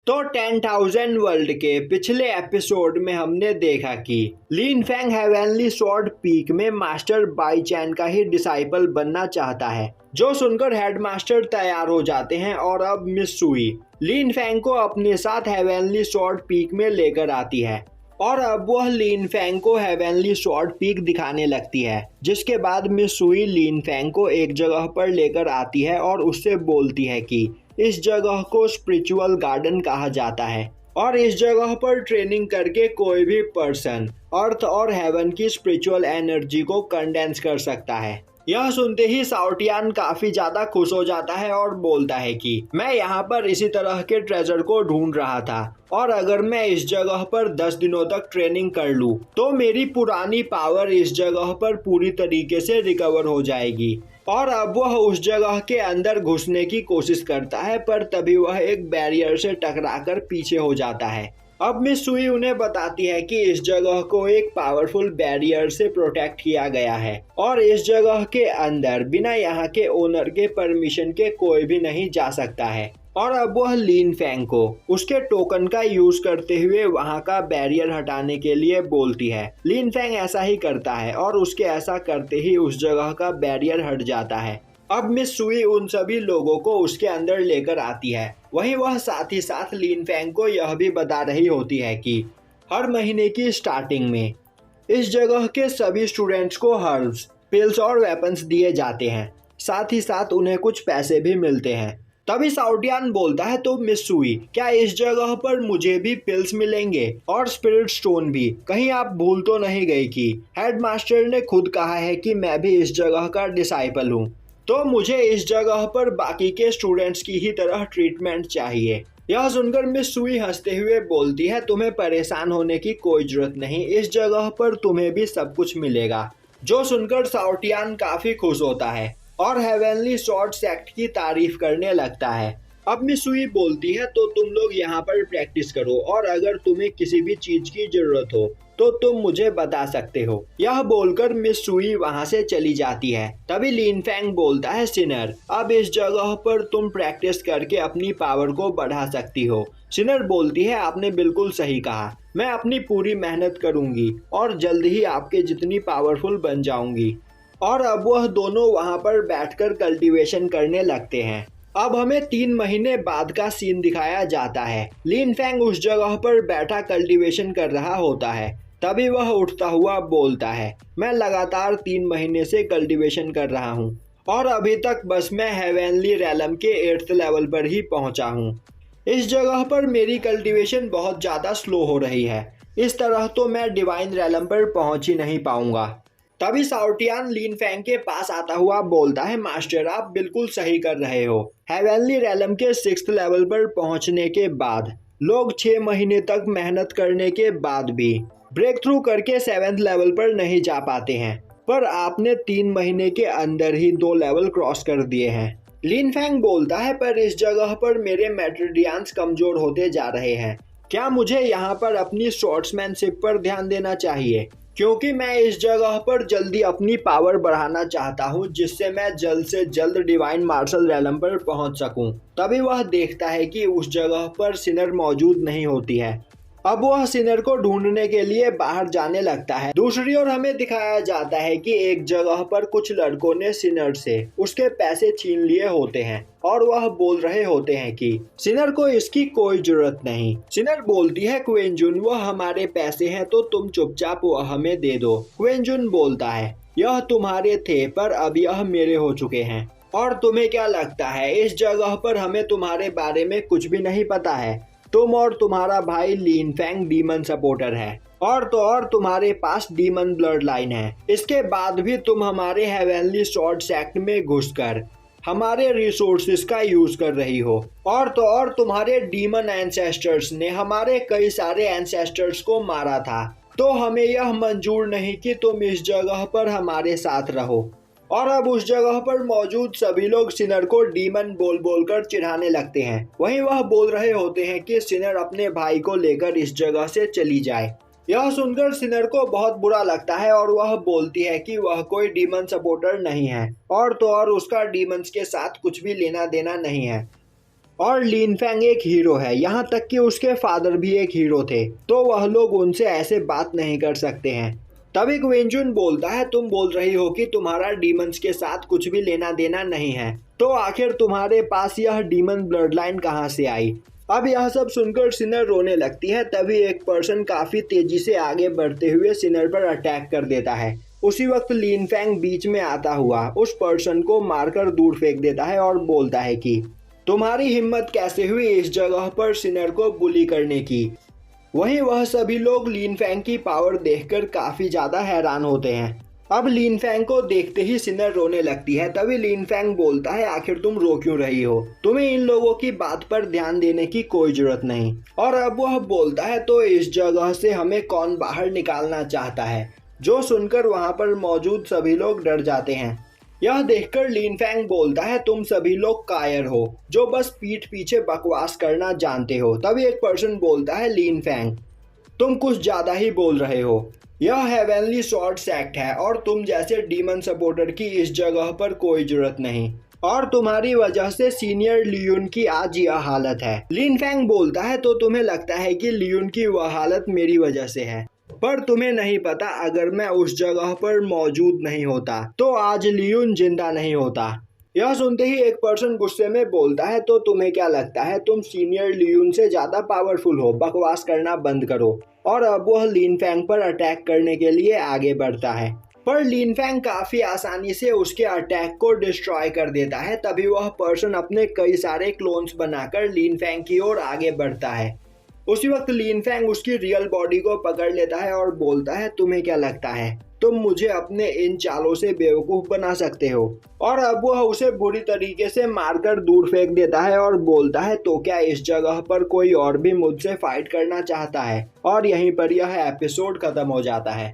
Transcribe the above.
तो 10,000 वर्ल्ड के पिछले एपिसोड में हमने देखा कि लिन फेंग हेवनली स्वॉर्ड पीक में मास्टर बाई चैन का ही डिसाइपल बनना चाहता है, जो सुनकर हेडमास्टर तैयार हो जाते हैं और अब मिस सुई लिन फेंग को अपने साथ हेवनली स्वॉर्ड पीक में लेकर आती है और अब वह लिन फेंग को हेवनली स्वॉर्ड पीक दिखाने लगती है। जिसके बाद मिस सुई लिन फेंग को एक जगह पर लेकर आती है और उससे बोलती है कि इस जगह को स्पिरिचुअल गार्डन कहा जाता है और इस जगह पर ट्रेनिंग करके कोई भी पर्सन अर्थ और हेवन की स्पिरिचुअल एनर्जी को कंडेंस कर सकता है। यह सुनते ही साओटियान काफी ज्यादा खुश हो जाता है और बोलता है कि मैं यहाँ पर इसी तरह के ट्रेजर को ढूंढ रहा था और अगर मैं इस जगह पर 10 दिनों तक ट्रेनिंग कर लूँ तो मेरी पुरानी पावर इस जगह पर पूरी तरीके से रिकवर हो जाएगी। और अब वह उस जगह के अंदर घुसने की कोशिश करता है, पर तभी वह एक बैरियर से टकराकर पीछे हो जाता है। अब मिस सुई उन्हें बताती है कि इस जगह को एक पावरफुल बैरियर से प्रोटेक्ट किया गया है और इस जगह के अंदर बिना यहाँ के ओनर के परमिशन के कोई भी नहीं जा सकता है। और अब वह लिन फेंग को उसके टोकन का यूज करते हुए वहां का बैरियर हटाने के लिए बोलती है। लिन फेंग ऐसा ही करता है और उसके ऐसा करते ही उस जगह का बैरियर हट जाता है। अब मिस सुई उन सभी लोगों को उसके अंदर लेकर आती है। वहीं वह साथ ही साथ लिन फेंग को यह भी बता रही होती है कि हर महीने की स्टार्टिंग में इस जगह के सभी स्टूडेंट्स को हर्ब्स, पिल्स और वेपन्स दिए जाते हैं, साथ ही साथ उन्हें कुछ पैसे भी मिलते हैं। तभी साओटियान बोलता है, तो मिस सुई क्या इस जगह पर मुझे भी पिल्स मिलेंगे और स्पिरिट स्टोन भी? कहीं आप भूल तो नहीं गई कि हेडमास्टर ने खुद कहा है कि मैं भी इस जगह का डिसाइपल हूँ, तो मुझे इस जगह पर बाकी के स्टूडेंट्स की ही तरह ट्रीटमेंट चाहिए। यह सुनकर मिस सुई हंसते हुए बोलती है, तुम्हें परेशान होने की कोई जरूरत नहीं, इस जगह पर तुम्हें भी सब कुछ मिलेगा। जो सुनकर साओटियान काफी खुश होता है और हेवनली स्वॉर्ड सेक्ट की तारीफ करने लगता है। अब मिस सुई बोलती है, तो तुम लोग यहाँ पर प्रैक्टिस करो और अगर तुम्हें किसी भी चीज की जरूरत हो तो तुम मुझे बता सकते हो। यह बोलकर मिस सुई वहाँ से चली जाती है। तभी लिन फेंग बोलता है, सिनर अब इस जगह पर तुम प्रैक्टिस करके अपनी पावर को बढ़ा सकती हो। सिनर बोलती है, आपने बिल्कुल सही कहा, मैं अपनी पूरी मेहनत करूंगी और जल्द ही आपके जितनी पावरफुल बन जाऊंगी। और अब वह दोनों वहां पर बैठकर कल्टीवेशन करने लगते हैं। अब हमें 3 महीने बाद का सीन दिखाया जाता है। लिन फेंग उस जगह पर बैठा कल्टीवेशन कर रहा होता है। तभी वह उठता हुआ बोलता है, मैं लगातार 3 महीने से कल्टीवेशन कर रहा हूँ और अभी तक बस मैं हेवनली रैलम के 8th लेवल पर ही पहुँचा हूँ। इस जगह पर मेरी कल्टीवेशन बहुत ज़्यादा स्लो हो रही है, इस तरह तो मैं डिवाइन रैलम पर पहुँच ही नहीं पाऊंगा। तभी साओटियान लिन फेंग के पास आता हुआ बोलता है, मास्टर आप बिल्कुल सही कर रहे हो। हेवनली रैलम के 6th लेवल पर पहुंचने के बाद लोग 6 महीने तक मेहनत करने के बाद भी ब्रेक थ्रू करके 7th लेवल पर नहीं जा पाते हैं, पर आपने 3 महीने के अंदर ही 2 लेवल क्रॉस कर दिए हैं। लिन फेंग बोलता है, पर इस जगह पर मेरे मैट्रिडियंस कमजोर होते जा रहे हैं, क्या मुझे यहाँ पर अपनी स्वॉर्ड्समैनशिप पर ध्यान देना चाहिए? क्योंकि मैं इस जगह पर जल्दी अपनी पावर बढ़ाना चाहता हूँ, जिससे मैं जल्द से जल्द डिवाइन मार्शल रैलम पर पहुँच सकूँ। तभी वह देखता है कि उस जगह पर सिनर मौजूद नहीं होती है। अब वह सिनर को ढूंढने के लिए बाहर जाने लगता है। दूसरी ओर हमें दिखाया जाता है कि एक जगह पर कुछ लड़कों ने सिनर से उसके पैसे छीन लिए होते हैं और वह बोल रहे होते हैं कि सिनर को इसकी कोई जरूरत नहीं। सिनर बोलती है, क्वेंजुन वह हमारे पैसे हैं तो तुम चुपचाप वह हमें दे दो। क्वेंजुन बोलता है, यह तुम्हारे थे पर अब यह मेरे हो चुके हैं और तुम्हें क्या लगता है इस जगह पर हमें तुम्हारे बारे में कुछ भी नहीं पता है? तुम और तुम्हारा भाई लिन फेंग डीमन सपोर्टर है और तो और तुम्हारे पास डीमन ब्लड लाइन है। इसके बाद भी तुम हमारे हेवनली स्वॉर्ड सेक्ट में घुसकर हमारे रिसोर्सेज का यूज कर रही हो और तो और तुम्हारे डीमन एंसेस्टर्स ने हमारे कई सारे एंसेस्टर्स को मारा था, तो हमें यह मंजूर नहीं कि तुम इस जगह पर हमारे साथ रहो। और अब उस जगह पर मौजूद सभी लोग सिनर को डीमन बोल बोलकर चिढ़ाने लगते हैं। वहीं वह बोल रहे होते हैं कि सिनर अपने भाई को लेकर इस जगह से चली जाए। यह सुनकर सिनर को बहुत बुरा लगता है और वह बोलती है कि वह कोई डीमन सपोर्टर नहीं है और तो और उसका डीमंस के साथ कुछ भी लेना देना नहीं है। और लिन फैंग एक हीरो है, यहाँ तक कि उसके फादर भी एक हीरो थे, तो वह लोग उनसे ऐसे बात नहीं कर सकते हैं। तभी क्विंचुन बोलता है, तुम बोल रही हो कि तुम्हारा डीमंस के साथ कुछ भी लेना देना नहीं है, तो आखिर तुम्हारे पास यह डीमन ब्लड लाइन कहाँ से आई। अब यह सब सुनकर सिनर रोने लगती है। तभी एक पर्सन काफी तेजी से आगे बढ़ते हुए सिनर पर अटैक कर देता है। उसी वक्त लिन फैंग बीच में आता हुआ उस पर्सन को मारकर दूर फेंक देता है और बोलता है कि तुम्हारी हिम्मत कैसे हुई इस जगह पर सिनर को बुली करने की। वहीं वह सभी लोग लिन फैंग की पावर देखकर काफी ज्यादा हैरान होते हैं। अब लिन फैंग को देखते ही सिनर रोने लगती है। तभी लिन फैंग बोलता है, आखिर तुम रो क्यों रही हो, तुम्हें इन लोगों की बात पर ध्यान देने की कोई जरूरत नहीं। और अब वह बोलता है, तो इस जगह से हमें कौन बाहर निकालना चाहता है। जो सुनकर वहां पर मौजूद सभी लोग डर जाते हैं। यह देखकर लिन फैंग बोलता है, तुम सभी लोग कायर हो जो बस पीठ पीछे बकवास करना जानते हो। तभी एक पर्सन बोलता है, लिन फैंग तुम कुछ ज्यादा ही बोल रहे हो, यह हेवनली स्वॉर्ड सेक्ट है और तुम जैसे डीमन सपोर्टर की इस जगह पर कोई जरूरत नहीं, और तुम्हारी वजह से सीनियर लियून की आज यह हालत है। लिन फैंग बोलता है, तो तुम्हें लगता है कि लियून की वह हालत मेरी वजह से है, पर तुम्हें नहीं पता अगर मैं उस जगह पर मौजूद नहीं होता तो आज लियून जिंदा नहीं होता। यह सुनते ही एक पर्सन गुस्से में बोलता है, तो तुम्हें क्या लगता है तुम सीनियर लियून से ज्यादा पावरफुल हो, बकवास करना बंद करो। और अब वह लिन फैंग पर अटैक करने के लिए आगे बढ़ता है, पर लिन फैंग काफी आसानी से उसके अटैक को डिस्ट्रॉय कर देता है। तभी वह पर्सन अपने कई सारे क्लोन्स बनाकर लिन फैंग की ओर आगे बढ़ता है। उसी वक्त लिन फैंग उसकी रियल बॉडी को पकड़ लेता है और बोलता है, तुम्हें क्या लगता है तुम मुझे अपने इन चालों से बेवकूफ बना सकते हो। और अब वह उसे बुरी तरीके से मारकर दूर फेंक देता है और बोलता है, तो क्या इस जगह पर कोई और भी मुझसे फाइट करना चाहता है। और यहीं पर यह एपिसोड खत्म हो जाता है।